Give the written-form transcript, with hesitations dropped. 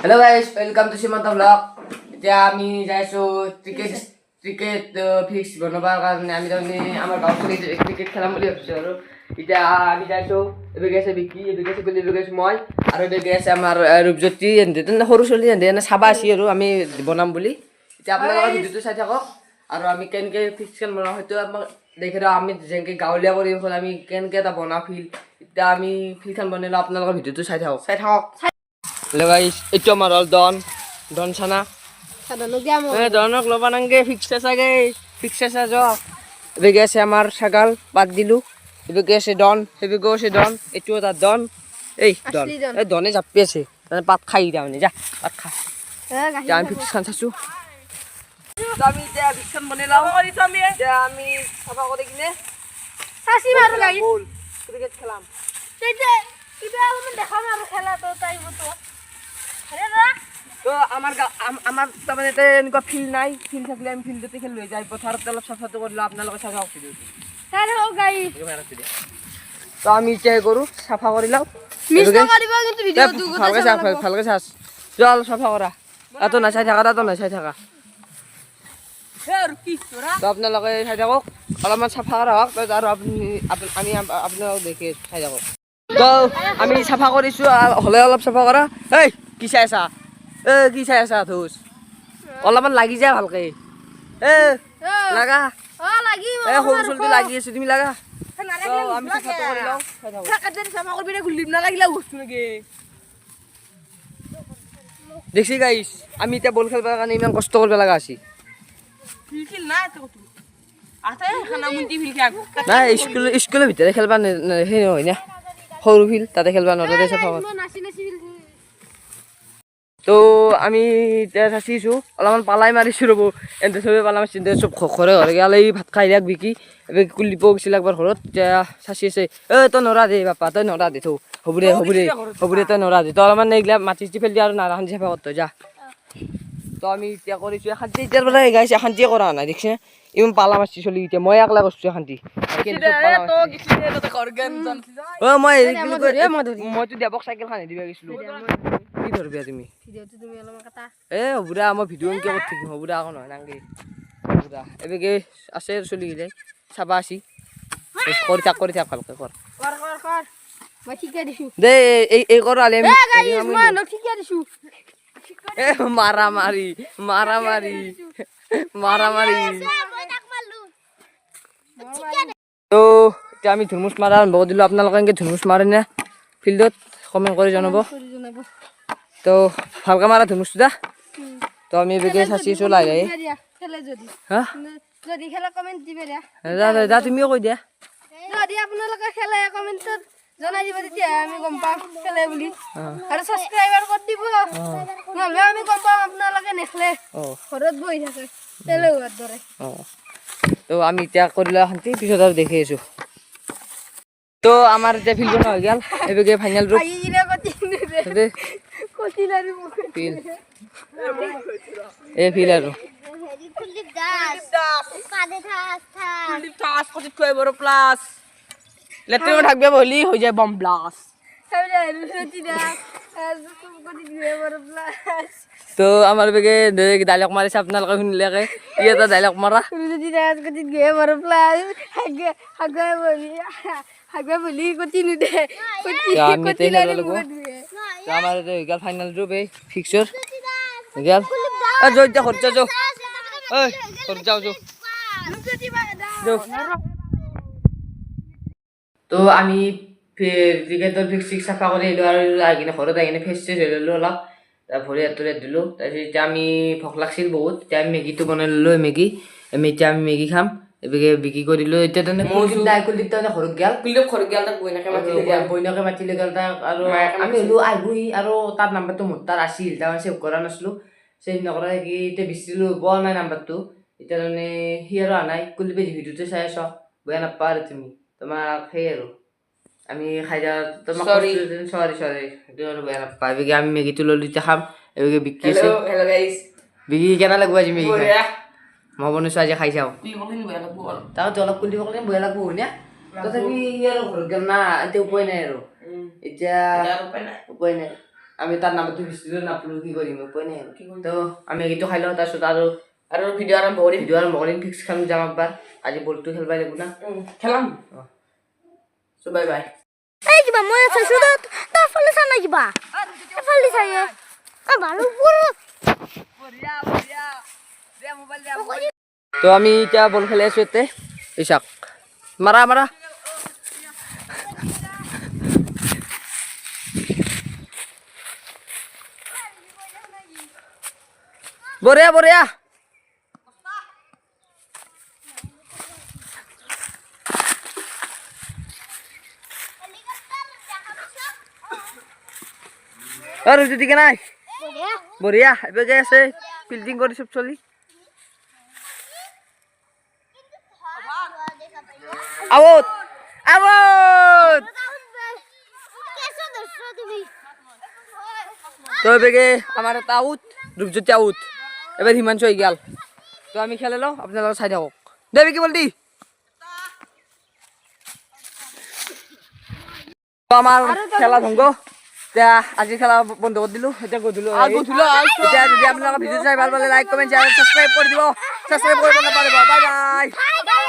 Hello guys, welcome to Simanta Vlogs. এতিয়া আমি যাইছো cricket fix বনাবৰ কাৰণে আমি তাৰমানে আমাৰ গাঁৱত ক্ৰিকেট খেলাম বুলি ভাবিছোঁ আৰু এতিয়া আমি যাইছো এবেগে আছে বিকি এবেগে আছে গুলি এবেগে আছে মই আৰু এবেগে আছে আমাৰ ৰূপজ্যোতি সৰু ছোৱালী এনে চাবা আছি আৰু আমি বনাম বুলি এতিয়া আপোনালোকে ভিডিঅ'টো চাই থাকক আৰু আমি কেনেকৈ ফিক্স খেল বনাওঁ সেইটো আমাক দেখি দিয়ক আমি যেনেকৈ গাঁৱলীয়া পৰিৱেশত আমি কেনেকৈ এটা বনাওঁ ফিল্ড এতিয়া আমি ফিল্ডখন বনালোঁ আপোনালোকৰ ভিডিঅ'টো চাই থাকক Hello guys, itu marol don sana. Donok loba nangge fix aja. Bege se amar sagal bad dilu. Bege se don, itu ta don. Don e jappe se. Pat khai da ni ja. Pat kha. Jam fix kan sasu. Kami te fix kan banela. Ami sapa kore kine. Sasi maru guys. Cricket khelam. Kita alam dekha maru khela to tai boto. তো আমার তারমানে এনেকুৱা field নাই field থাকিলে আমি ফিল্ডতে খেল লৈ যাই পথাৰত অলপ চাফাটো কৰিলোঁ আপোনালোকে চাফা কৰি দিওঁ তো আমি এতিয়া কৰোঁ চাফা কৰি লওঁ ভালকৈ চাচ জল চাফা কৰা তাতো নাচাই থাকা তো আপোনালোকে চাই থাকক অলপমান চাফা কৰা হওক আৰু আমি আপোনালোকক দেখি চাই থাকক তো আমি চাফা কৰিছোঁ হ'লে অলপ চাফা কৰা এই কি চাই আছা ধুচ অলপমান লাগি যায় ভালকে লাগা সৰু চলটো লাগি আছে তুমি লাগা আমি চাফাটো কৰি লওঁ দেখছি গাইছ আমি এতিয়া বল খেলিবৰ কাৰণে ইমান কষ্ট কৰিব লগা আছে নাই স্কুলৰ ভিতৰে খেলিব সেই নহয় না সৰু ফিল্ড তাতে খেলিব নোৱাৰে চাফা তো আমি এতিয়া চাচিছোঁ অলপমান পালাই মাৰিছোঁ ৰ'ব এনে চবে পালা মাৰিছোঁ চব ঘৰে গেল এই ভাত খাই দিয়াক বিকি এবাৰ কুলিব গৈছিল একবাৰ ঘৰত এতিয়া চাচি আছে তই নৰা দে বাপা তই নৰা দে থৌ হ'ব দে তই নৰা দে তই অলপমান এইগিলা মাটি ফেল দি আৰু নাৰাখান্দি চাফা কৰ তই যা তো আমি এতিয়া কৰিছোঁ শান্তি এতিয়াৰ পৰা গাইছে শান্তিয়ে কৰা নাই দেখিছে ইমান পালা মাৰিছোঁ চলি এতিয়া মই একলা কৰিছোঁ শান্তি মইতো দেৱক চাইকেলখন দিব গৈছিলোঁ কি ধৰবি তুমি হ'ব দে মই ভিডিঅ' এনকে কৰি থাকিম হ'ব দে আকৌ নহয় নাংগে হ'ব দে এবেগে আছে চলি যায় চাবা আছি কৰি থাক ভালকৈ কৰ দে এই কৰ আলি মাৰামাৰি তো এতিয়া আমি ধুমুচ মাৰা আৰম্ভ কৰি দিলোঁ আপোনালোকে এনেকৈ ধুমুচ মাৰে নে ফিল্ডত কমেণ্ট কৰি জনাব তো ভালকৈ মাৰা ধুমুচটো দা তো আমি বেগে চাচিছোঁ লাহে হা দা তুমিও কৈ দিয়া যদি আপোনালোকে খেলে কমেণ্টত জনাই দিব তেতিয়া আমি গম পাম খেলে বুলি আৰু সাবস্ক্ৰাইবাৰ কৰি দিব নহ'লে আমি গম পাম আপোনালোকে নেখেলে ঘৰত বহি থাকে খেলে হোৱাৰ দৰে তো আমি এতিয়া কৰিলে শান্তি পিছত আৰু দেখি আছোঁ তো আমাৰ এতিয়া ফিল্ড বনোৱা হৈ গ'ল এইবেগে ফাইনেল ৰূপ ফিল্ড আৰু লেট্ৰিনত থাকিব বুলি হৈ যায় বম ব্লাষ্ট তো আমাৰ বেগে ডাইলগ মাৰিছে আপোনালোকে শুনিলেকে ই এটা ডাইলগ মাৰা আমাৰ গেল ফাইনেল ৰূপ এই ফিক্সৰ গেল এতিয়া ঘৰত যাওঁ তো আমি ক্ৰিকেটৰ ফিক্স চাফা কৰি আহিলোঁ আৰু আহি কিনে ঘৰত আহি কিনে ফেচ চেচ হৈ ল'লোঁ অলপ ভৰি হাত দিলোঁ তাৰপিছত এতিয়া আমি ভোক লাগিছিল বহুত এতিয়া আমি মেগীটো বনাই ল'লোঁ এতিয়া আমি মেগী খাম এবেগে বিক্ৰী কৰি দিলোঁ এতিয়া তাৰমানে কুলদীপ তাৰমানে ঘৰত গেল বইনকে মাতিলে গ'ল তাক আৰু আমি হ'লোঁ আহিবহি আৰু তাৰ নাম্বাৰটো মোৰ তাৰ আছিল তাৰমানে ছেভ কৰা নাছিলোঁ ছেভ নকৰা কি এতিয়া বিচাৰিলোঁ পোৱা নাই নাম্বাৰটো এতিয়া তাৰমানে সি আৰু অহা নাই কুলদীপে ভিডিঅ'টো চাই আছ বেয়া নাপাবা আৰু তুমি তোমাক সেই আৰু আমি খাই যাওঁ তোমাক চৰি সেইটো আৰু বেয়া নাপাবা এবেগে আমি মেগীটো ল'লোঁ এতিয়া খাম এবেগে বিকি আছে বিকি কেনে লাগিব আজি মেগী খাই মই বনাইছোঁ আজি খাই চাওঁ তাকতো অলপ কুলদীপক বেয়া লাগব হয় না তথাপি আৰু ঘৰত গেল না এতিয়া উপায় নাই আৰু এতিয়া উপায় নাই আমি তাৰ নামটো ভিডিঅ' নাপলো কি কৰিম উপায় নাই তো আমি এইটো খাই লওঁ তাৰপিছত আৰু ভিডিঅ' আৰম্ভ কৰিম ফিক্স খাম যাম একবাৰ আজি বলটো খেলবাই লাগিব না খেলাম চ' বাই বাই এই কিবা মই চাইছো তাৰ ফালে চা নাই কিবা এফালে চাই বাৰু তো আমি এতিয়া বল খেলি আছো ইয়াতে ইচাক মাৰা মাৰা বঢ়িয়া বঢ়িয়া আৰু যদি কে নাই বঢ়িয়া এবে যাই আছে ফিল্ডিং কৰি সব চলি আউট আউট তো এবেগে আমার এটা আউট রূপজ্যোতি আউট এবার হিমাংশু হয়ে গেল তো আমি খেলে লো আপনারা চাই থাকক দেবি কি বলতি তো আমার খেলা ভঙ্গ এতিয়া আজি খেলা বন্ধ কৰি দিলো এতিয়া গধূলি এতিয়া যদি আপোনালোকে ভিডিঅ' চাই ভাল পালে লাইক কমেণ্ট শ্বেয়াৰ সাবস্ক্ৰাইব কৰি দিব সাবস্ক্ৰাইব কৰিব নাপাহৰিব বাই বাই